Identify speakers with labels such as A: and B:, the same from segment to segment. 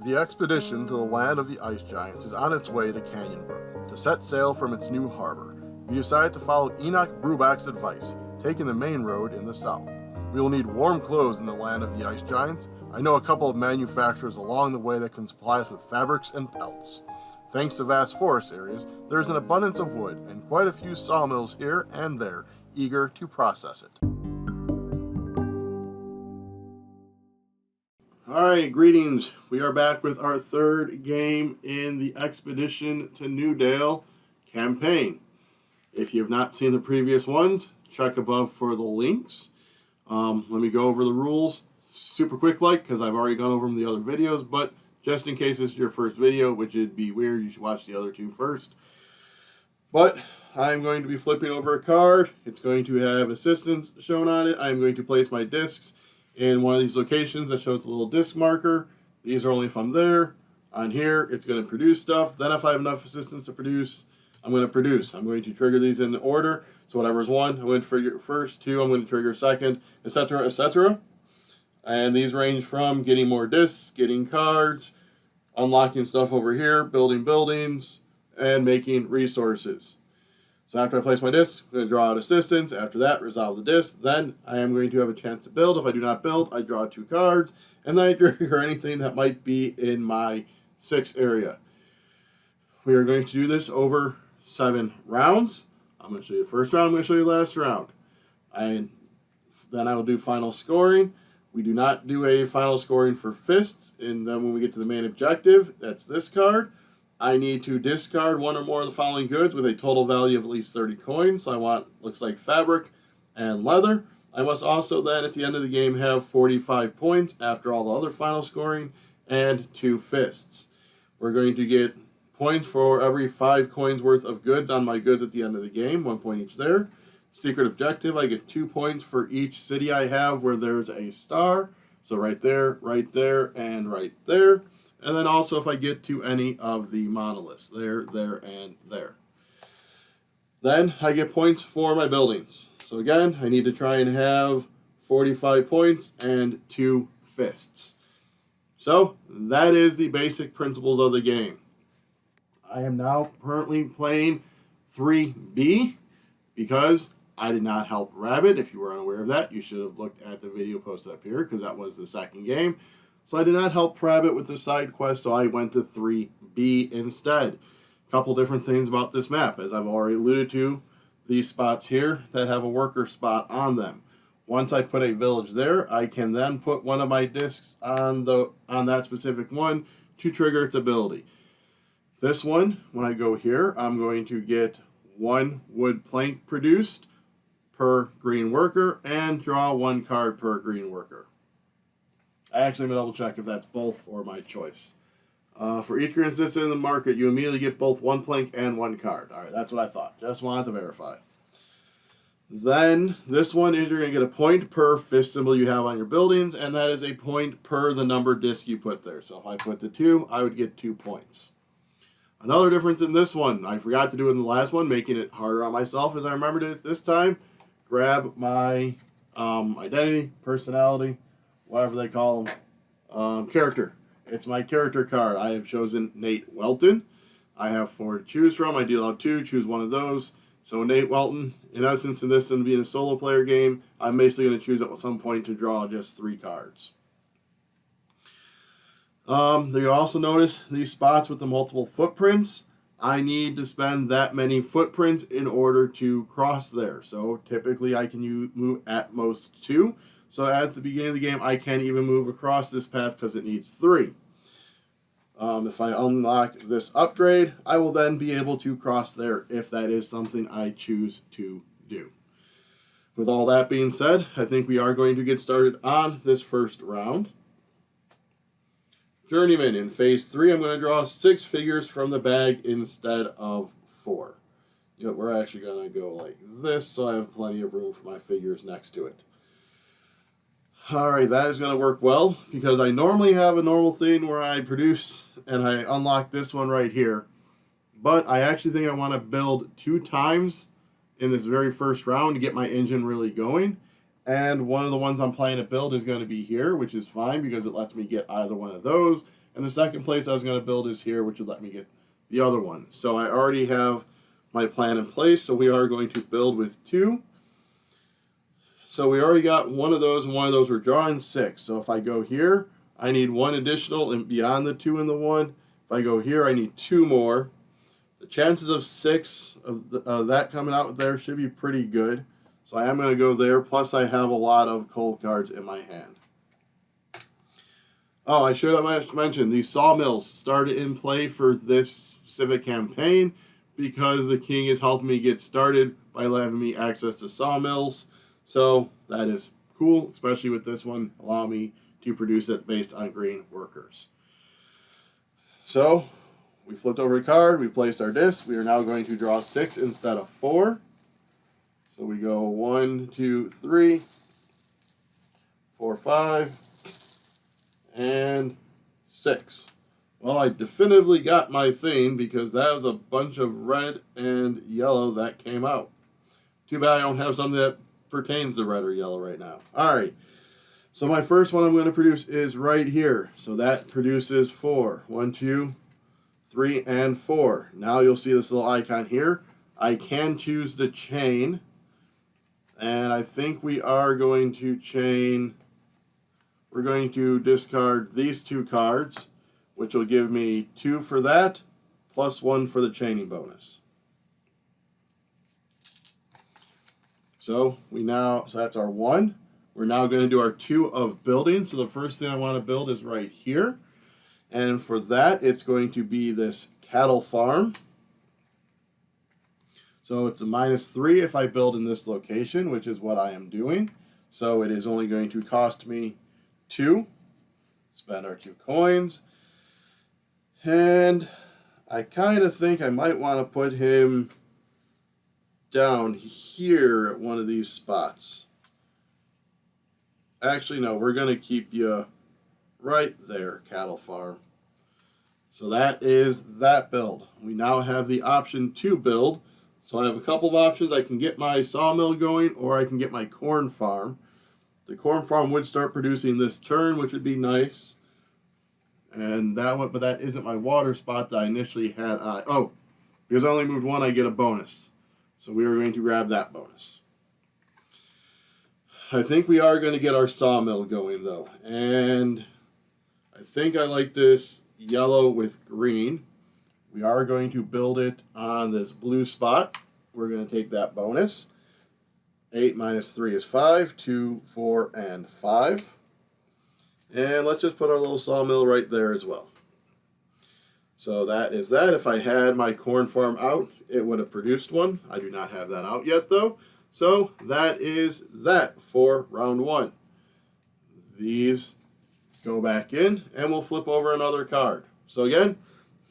A: The expedition to the land of the ice giants is on its way to Canyonbrook to set sail from its new harbor. We decided to follow Enoch Brubach's advice, taking the main road in the south. We will need warm clothes in the land of the ice giants. I know a couple of manufacturers along the way that can supply us with fabrics and pelts. Thanks to vast forest areas, there is an abundance of wood and quite a few sawmills here and there, eager to process it. Alright, greetings. We are back with our third game in the Expedition to Newdale campaign. If you have not seen the previous ones, check above for the links. Let me go over the rules super quick because I've already gone over them in the other videos, but just in case this is your first video, which would be weird, you should watch the other two first. But I'm going to be flipping over a card. It's going to have assistance shown on it. I'm going to place my discs in one of these locations that shows a little disc marker. These are only if I'm there. On here, it's going to produce stuff. Then if I have enough assistance to produce, I'm going to produce. I'm going to trigger these in order. So whatever is one, I'm going to trigger first. Two, I'm going to trigger second, etc., etc. And these range from getting more discs, getting cards, unlocking stuff over here, building buildings, and making resources. So after I place my disc, I'm going to draw out assistance. After that, resolve the disc. Then I am going to have a chance to build. If I do not build, I draw 2 cards. And then I trigger anything that might be in my 6 area. We are going to do this over 7 rounds. I'm going to show you the first round. I'm going to show you the last round. And then I will do final scoring. We do not do a final scoring for fists. And then when we get to the main objective, that's this card. I need to discard one or more of the following goods with a total value of at least 30 coins. So I want, looks like fabric and leather. I must also then at the end of the game have 45 points after all the other final scoring and 2 fists. We're going to get points for every 5 coins worth of goods on my goods at the end of the game. 1 point each there. Secret objective, I get 2 points for each city I have where there's a star. So right there, and right there. And then also if I get to any of the monoliths, there, and there. Then I get points for my buildings. So again, I need to try and have 45 points and 2 fists. So that is the basic principles of the game. I am now currently playing 3B because I did not help Rabbit. If you were unaware of that, you should have looked at the video posted up here because that was the second game. So I did not help Rabbit with the side quest, so I went to 3B instead. A couple different things about this map. As I've already alluded to, these spots here that have a worker spot on them. Once I put a village there, I can then put one of my discs on that specific one to trigger its ability. This one, when I go here, I'm going to get 1 wood plank produced per green worker and draw 1 card per green worker. I actually am going to double check if that's both or my choice. For each green that's in the market, you immediately get both 1 plank and 1 card. Alright, that's what I thought. Just wanted to verify. Then, this one is you're going to get a point per fist symbol you have on your buildings, and that is a point per the number disc you put there. So if I put the 2, I would get 2 points. Another difference in this one, I forgot to do it in the last one, making it harder on myself as I remembered it this time. Grab my identity, personality, whatever they call them, character. It's my character card. I have chosen Nate Welton. I have 4 to choose from. I deal out 2, choose one of those. So Nate Welton, in essence, in this and being a solo player game, I'm basically going to choose at some point to draw just 3 cards. You also notice these spots with the multiple footprints. I need to spend that many footprints in order to cross there. So typically I can move at most 2. So at the beginning of the game, I can't even move across this path because it needs 3. If I unlock this upgrade, I will then be able to cross there if that is something I choose to do. With all that being said, I think we are going to get started on this first round. Journeyman, in phase 3, I'm going to draw 6 figures from the bag instead of 4. We're actually going to go like this, so I have plenty of room for my figures next to it. Alright, that is going to work well, because I normally have a normal thing where I produce and I unlock this one right here. But I actually think I want to build 2 times in this very first round to get my engine really going. And one of the ones I'm planning to build is going to be here, which is fine because it lets me get either one of those. And the second place I was going to build is here, which would let me get the other one. So I already have my plan in place, so we are going to build with 2. So we already got one of those, and one of those we're drawing 6. So if I go here, I need 1 additional, and beyond the 2 and the 1, if I go here, I need 2 more. The chances of 6 of that coming out there should be pretty good. So I am going to go there, plus I have a lot of cold cards in my hand. Oh, I should have mentioned, these sawmills started in play for this specific campaign because the king is helping me get started by having me access to sawmills. So that is cool, especially with this one, allow me to produce it based on green workers. So we flipped over a card, we placed our disc. We are now going to draw 6 instead of 4. So we go 1, 2, 3, 4, 5, and 6. Well, I definitively got my thing because that was a bunch of red and yellow that came out. Too bad I don't have something that pertains to red or yellow right now. Alright, so my first one I'm going to produce is right here. So that produces 4. 1, 2, 3, and 4. Now you'll see this little icon here. I can choose to chain. And I think we are going to chain. We're going to discard these 2 cards, which will give me 2 for that, plus 1 for the chaining bonus. So that's our 1. We're now going to do our 2 of building. So the first thing I want to build is right here. And for that, it's going to be this cattle farm. So it's a -3 if I build in this location, which is what I am doing. So it is only going to cost me 2. Spend our 2 coins. And I kind of think I might want to put him down here at one of these spots. Actually, no, we're going to keep you right there, cattle farm. So that is that build. We now have the option to build. So I have a couple of options. I can get my sawmill going, or I can get my corn farm. The corn farm would start producing this turn, which would be nice. And that one, but that isn't my water spot that I initially had. Oh, because I only moved 1, I get a bonus. So we are going to grab that bonus. I think we are going to get our sawmill going, though. And I think I like this yellow with green. We are going to build it on this blue spot. We're going to take that bonus. 8 minus 3 is 5. 2, 4, and 5. And let's just put our little sawmill right there as well. So that is that. If I had my corn farm out, it would have produced one. I do not have that out yet, though. So that is that for round 1. These go back in, and we'll flip over another card. So again,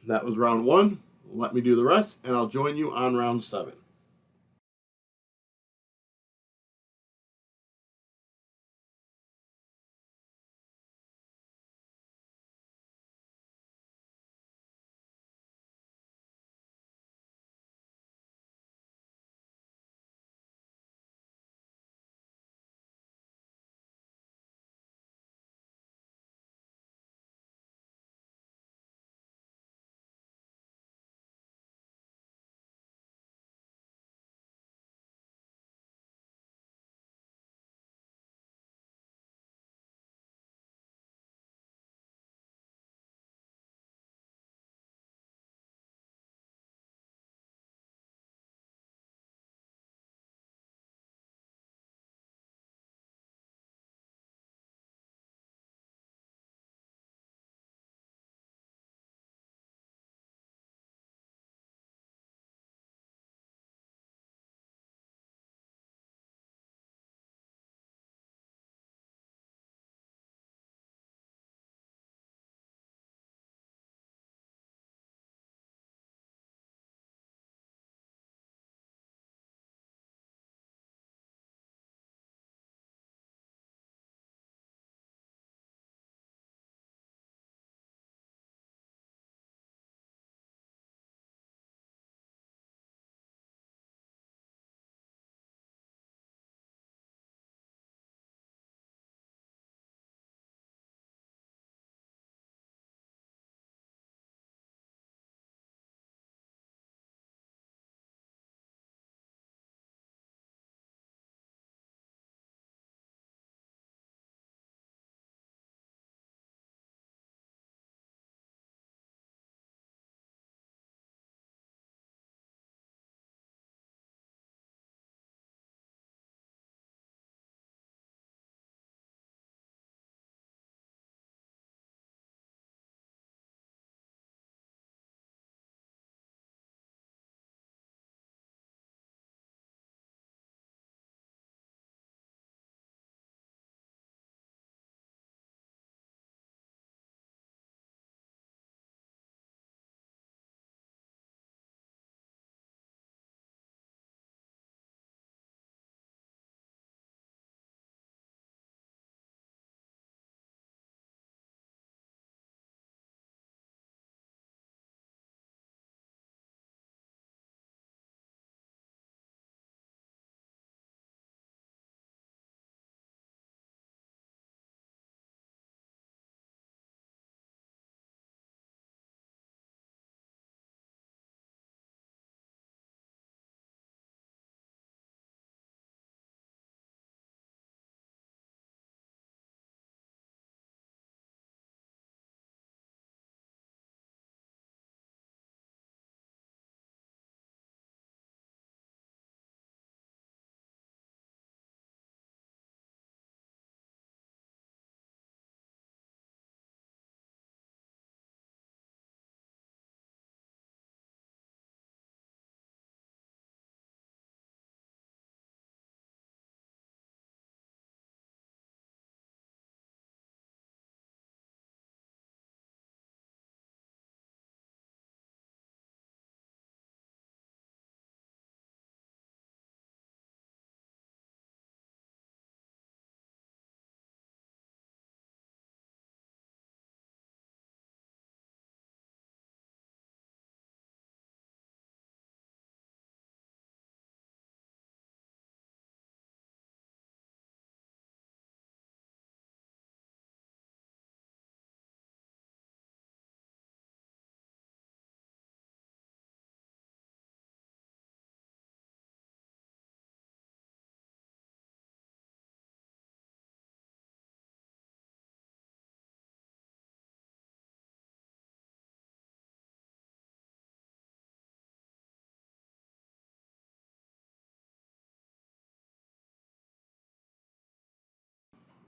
A: that was round 1. Let me do the rest, and I'll join you on round 7.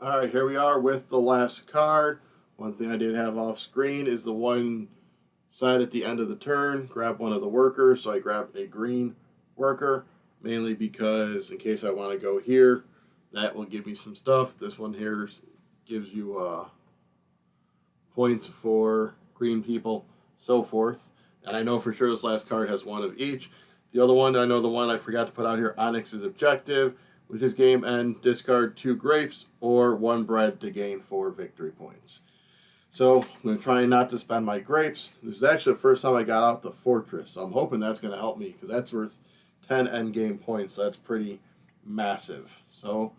A: Alright, here we are with the last card. One thing I did have off screen is the one side at the end of the turn. Grab one of the workers, so I grabbed a green worker, mainly because in case I want to go here, that will give me some stuff. This one here gives you points for green people, so forth. And I know for sure this last card has one of each. The other one, I know the one I forgot to put out here, Onyx's Objective, which is game end, discard 2 grapes or 1 bread to gain 4 victory points. So I'm going to try not to spend my grapes. This is actually the first time I got out the fortress, so I'm hoping that's going to help me because that's worth 10 end game points. So that's pretty massive. So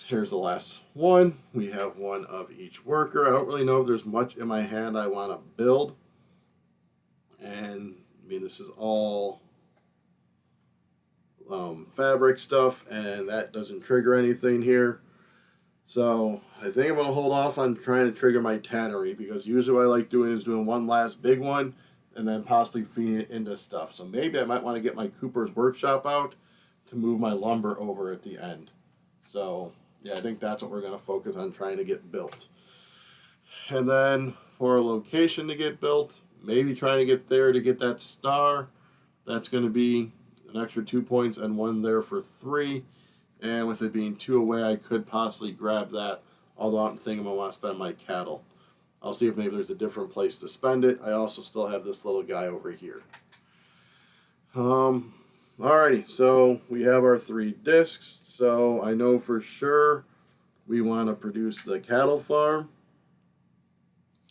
A: here's the last one. We have one of each worker. I don't really know if there's much in my hand I want to build. And I mean, this is all fabric stuff, and that doesn't trigger anything here. So I think I'm going to hold off on trying to trigger my tannery, because usually what I like doing is doing one last big one and then possibly feeding it into stuff. So maybe I might want to get my Cooper's Workshop out to move my lumber over at the end. So yeah, I think that's what we're going to focus on trying to get built. And then for a location to get built, maybe trying to get there to get that star. That's going to be an extra 2 points and 1 there for 3. And with it being 2 away, I could possibly grab that, although I'm thinking I want to spend my cattle. I'll see if maybe there's a different place to spend it. I also still have this little guy over here. Alrighty, so we have our 3 discs. So I know for sure we want to produce the cattle farm.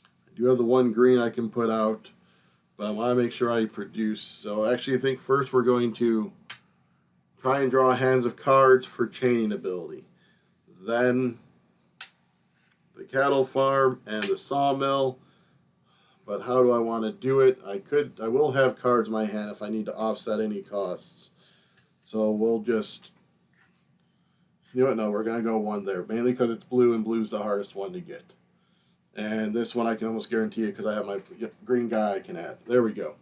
A: I do have the 1 green I can put out, but I want to make sure I produce. So actually I think first we're going to try and draw hands of cards for chaining ability. Then the cattle farm and the sawmill. But how do I want to do it? I will have cards in my hand if I need to offset any costs. So we'll just, you know what, no, we're going to go 1 there. Mainly because it's blue, and blue's the hardest one to get. And this one I can almost guarantee it because I have my green guy I can add. There we go.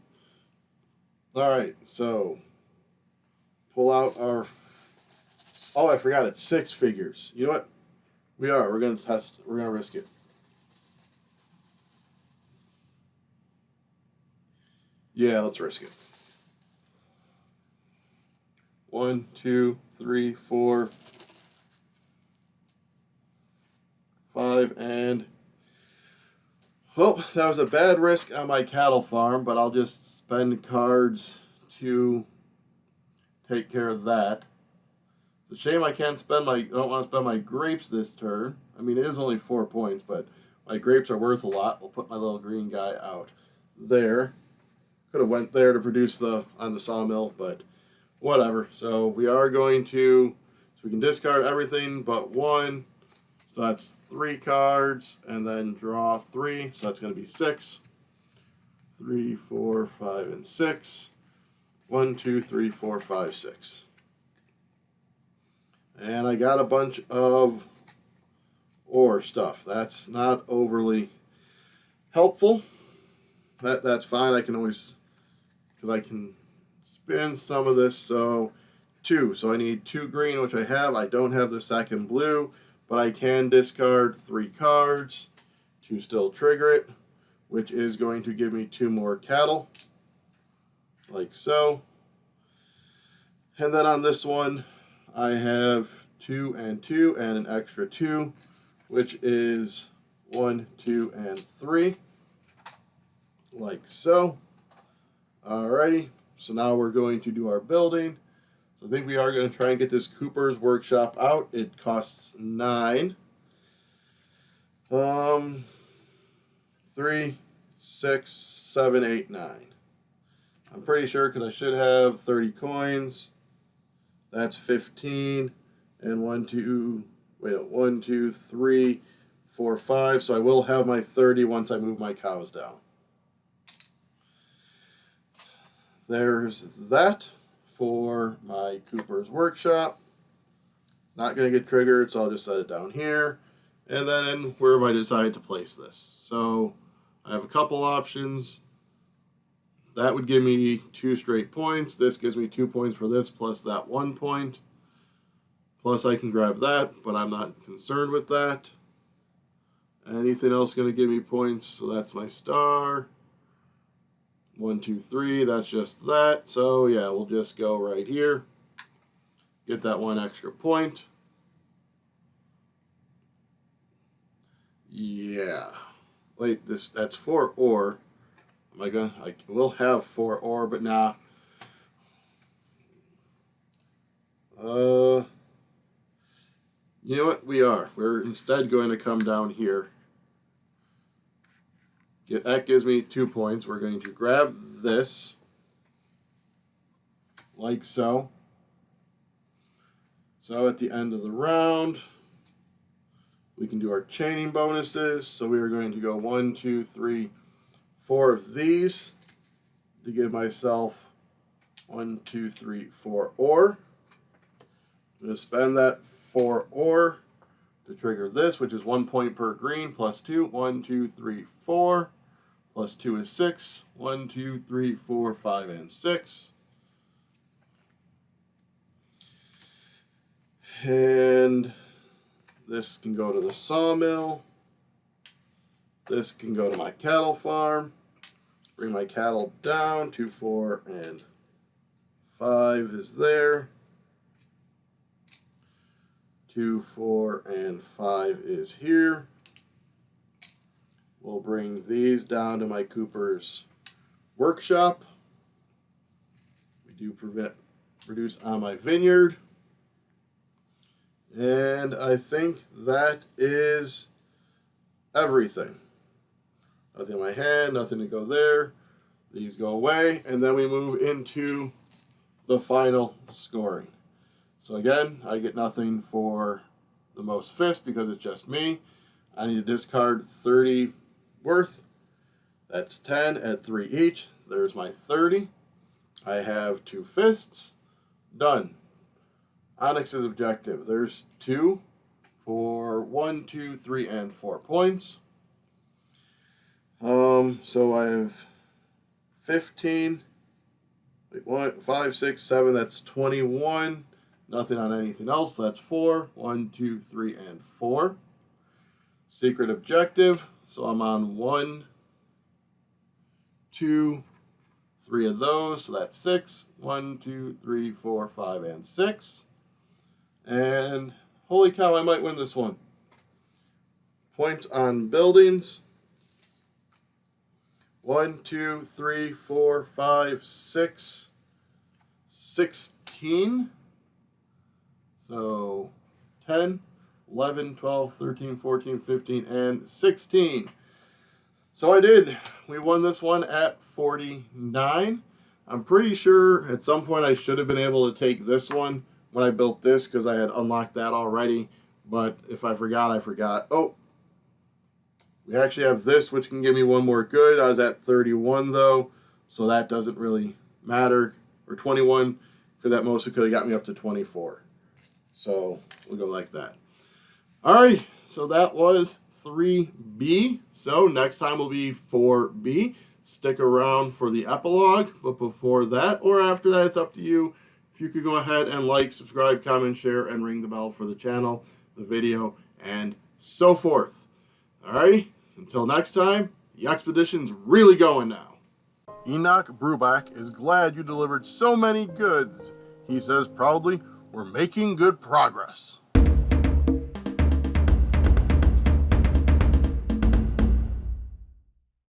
A: Alright, so pull out our, oh, I forgot it, 6 figures. You know what? We're going to test, we're going to risk it. Yeah, let's risk it. 1, 2, 3, 4, 5, and well, that was a bad risk on my cattle farm, but I'll just spend cards to take care of that. It's a shame I don't want to spend my grapes this turn. I mean, it is only 4 points, but my grapes are worth a lot. We'll put my little green guy out there. Could have went there to produce on the sawmill, but whatever. So we are going to, so we can discard everything but 1. So that's 3 cards, and then draw 3. So that's going to be 6. 3, 4, 5, and 6. 1, 2, 3, 4, 5, 6. And I got a bunch of ore stuff. That's not overly helpful. That's fine. I can always, because I can spin some of this. So 2. So I need 2 green, which I have. I don't have the 2nd blue, but I can discard 3 cards to still trigger it, which is going to give me 2 more cattle, like so. And then on this one, I have 2 and 2 and an extra 2, which is 1, 2, and 3, like so. Alrighty, so now we're going to do our building. So I think we are going to try and get this Cooper's Workshop out. It costs 9. 3, 6, 7, 8, 9. I'm pretty sure because I should have 30 coins. That's 15. And 1, 2, 3, 4, 5. So I will have my 30 once I move my cows down. There's that for my Cooper's Workshop. Not going to get triggered, so I'll just set it down here. And then wherever I decide to place this. So I have a couple options. That would give me 2 straight points. This gives me 2 points for this, plus that 1 point. Plus I can grab that, but I'm not concerned with that. Anything else going to give me points? So that's my star. 1, 2, 3, that's just that. So yeah, we'll just go right here. Get that 1 extra point. Yeah. Wait, that's 4 ore. I will have 4 ore, but nah. You know what? We're instead going to come down here. That gives me 2 points. We're going to grab this, like so. So at the end of the round, we can do our chaining bonuses. So we are going to go 1, 2, 3, 4 of these to give myself 1, 2, 3, 4 ore. I'm going to spend that 4 ore to trigger this, which is 1 point per green, plus 2. 1, 2, 3, 4. Plus 2 is 6. 1, 2, 3, 4, 5, and 6. And this can go to the sawmill. This can go to my cattle farm. Bring my cattle down. 2, 4, and 5 is there. 2, 4, and 5 is here. We'll bring these down to my Cooper's workshop. We do produce on my vineyard. And I think that is everything. Nothing in my hand, nothing to go there. These go away, and then we move into the final scoring. So again, I get nothing for the most fists because it's just me. I need to discard 30 worth. That's 10 at 3 each. There's my 30. I have 2 fists. Done. Onyx's objective. There's 2 for 1, 2, 3, and 4 points. So I have 15. Wait, 1, 5, 6, 7. That's 21. Nothing on anything else. That's 4. 1, 2, 3, and 4. Secret objective. So I'm on 1, 2, 3 of those. So that's 6. 1, 2, 3, 4, 5, and 6. And holy cow, I might win this one. Points on buildings. 1, 2, 3, 4, 5, 6, 16. So 10, 11, 12, 13, 14, 15, and 16. So I did. We won this one at 49. I'm pretty sure at some point I should have been able to take this one when I built this because I had unlocked that already. But if I forgot, I forgot. Oh, we actually have this, which can give me 1 more good. I was at 31, though, so that doesn't really matter. Or 21, for that most, it could have got me up to 24. So we'll go like that. Alrighty, so that was 3B. So next time will be 4B. Stick around for the epilogue, but before that or after that, it's up to you. If you could go ahead and like, subscribe, comment, share, and ring the bell for the channel, the video, and so forth. Alrighty, until next time, the expedition's really going now. Enoch Bruback is glad you delivered so many goods. He says proudly, "We're making good progress."